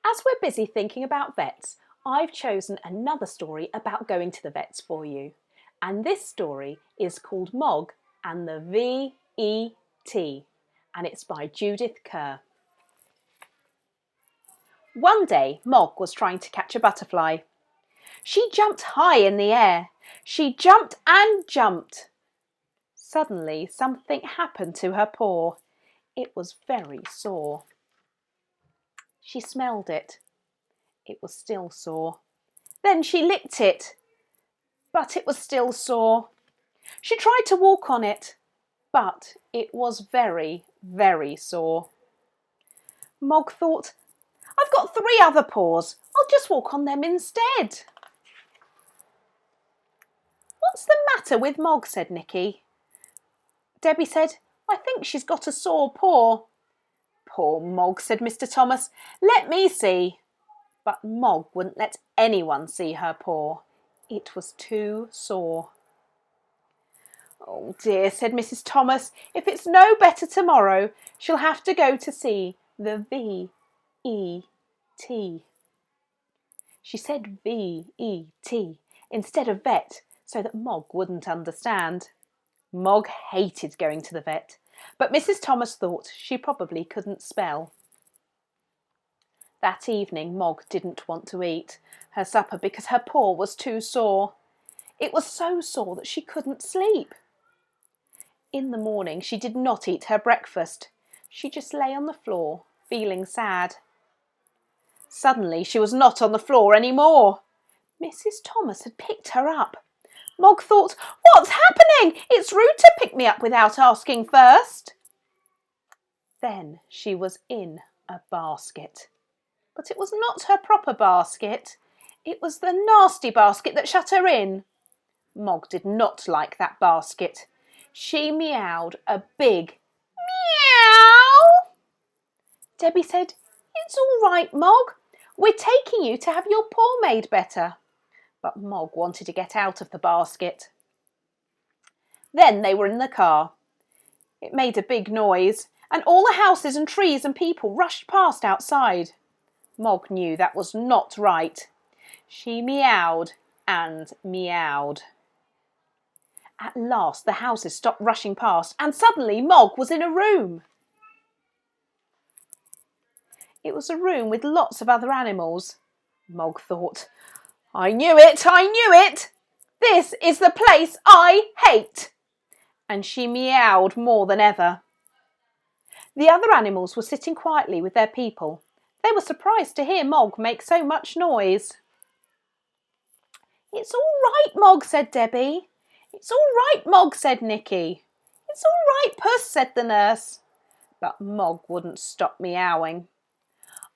As we're busy thinking about vets, I've chosen another story about going to the vets for you. And this story is called Mog and the Vee Eee Tee, and it's by Judith Kerr. One day, Mog was trying to catch a butterfly. She jumped high in the air. She jumped and jumped. Suddenly, something happened to her paw. It was very sore. She smelled it. It was still sore. Then she licked it, but it was still sore. She tried to walk on it, but it was very, very sore. Mog thought, I've got 3 other paws. I'll just walk on them instead. What's the matter with Mog? Said Nicky. Debbie said, I think she's got a sore paw. Poor Mog, said Mr. Thomas. Let me see. But Mog wouldn't let anyone see her paw. It was too sore. Oh dear, said Mrs. Thomas. If it's no better tomorrow, she'll have to go to see the Vee Eee Tee. She said Vee Eee Tee instead of vet, so that Mog wouldn't understand. Mog hated going to the vet, but Mrs. Thomas thought she probably couldn't spell. That evening Mog didn't want to eat her supper because her paw was too sore. It was so sore that she couldn't sleep. In the morning she did not eat her breakfast. She just lay on the floor, feeling sad. Suddenly she was not on the floor any more. Mrs. Thomas had picked her up. Mog thought, what's happening? It's rude to pick me up without asking first. Then she was in a basket. But it was not her proper basket. It was the nasty basket that shut her in. Mog did not like that basket. She meowed a big meow. Debbie said, it's all right, Mog. We're taking you to have your paw made better. But Mog wanted to get out of the basket. Then they were in the car. It made a big noise, and all the houses and trees and people rushed past outside. Mog knew that was not right. She meowed and meowed. At last the houses stopped rushing past, and suddenly Mog was in a room. It was a room with lots of other animals. Mog thought, I knew it, I knew it! This is the place I hate! And she meowed more than ever. The other animals were sitting quietly with their people. They were surprised to hear Mog make so much noise. It's all right, Mog, said Debbie. It's all right, Mog, said Nicky. It's all right, Puss, said the nurse. But Mog wouldn't stop meowing.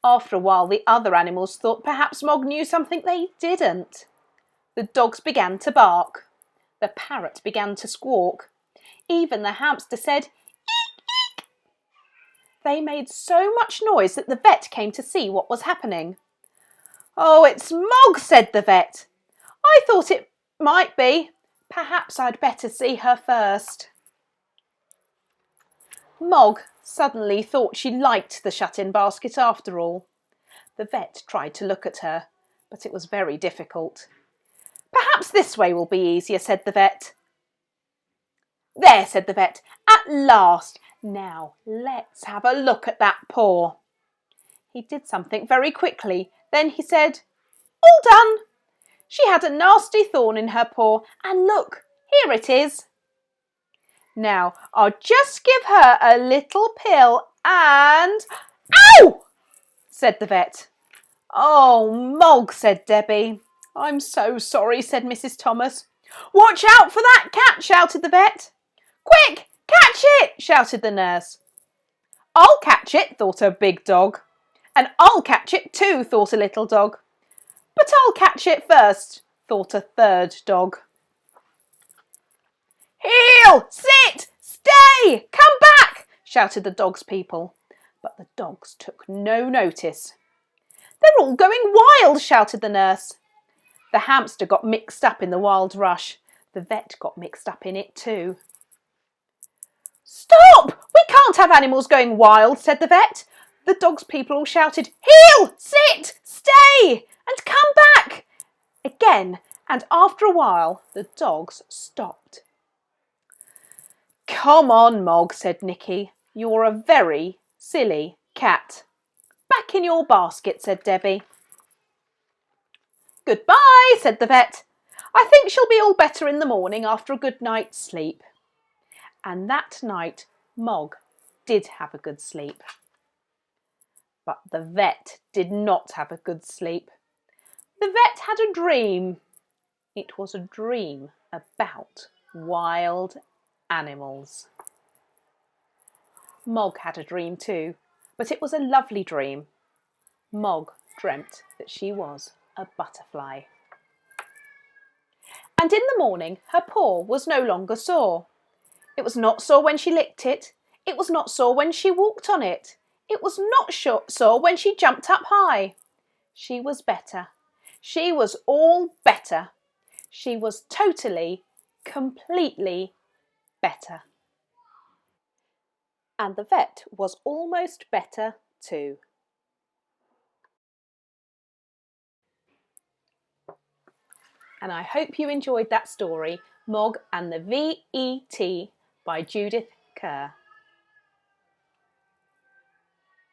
After a while, the other animals thought perhaps Mog knew something they didn't. The dogs began to bark. The parrot began to squawk. Even the hamster said, eek, eek. They made so much noise that the vet came to see what was happening. Oh, it's Mog, said the vet. I thought it might be. Perhaps I'd better see her first. Mog suddenly thought she liked the shut-in basket after all. The vet tried to look at her, but it was very difficult. Perhaps this way will be easier, said the vet. There, said the vet, at last. Now let's have a look at that paw. He did something very quickly. Then he said, all done. She had a nasty thorn in her paw, and look, here it is. Now, I'll just give her a little pill and... Ow! Said the vet. Oh, Mog, said Debbie. I'm so sorry, said Mrs. Thomas. Watch out for that cat, shouted the vet. Quick, catch it, shouted the nurse. I'll catch it, thought a big dog. And I'll catch it too, thought a little dog. But I'll catch it first, thought a third dog. Heel, sit, stay, come back, shouted the dog's people. But the dogs took no notice. They're all going wild, shouted the nurse. The hamster got mixed up in the wild rush. The vet got mixed up in it too. Stop! We can't have animals going wild, said the vet. The dog's people all shouted, "Heel! Sit! Stay! And come back!" again, and after a while the dogs stopped. "Come on, Mog," said Nicky. "You're a very silly cat." "Back in your basket," said Debbie. "Goodbye," said the vet. "I think she'll be all better in the morning after a good night's sleep." And that night Mog did have a good sleep. But the vet did not have a good sleep. The vet had a dream. It was a dream about wild animals. Mog had a dream too, but it was a lovely dream. Mog dreamt that she was a butterfly. And in the morning her paw was no longer sore. It was not sore when she licked it. It was not sore when she walked on it. It was not sore when she jumped up high. She was better. She was all better. She was totally, completely better. And the vet was almost better too. And I hope you enjoyed that story, Mog and the Vee Eee Tee by Judith Kerr.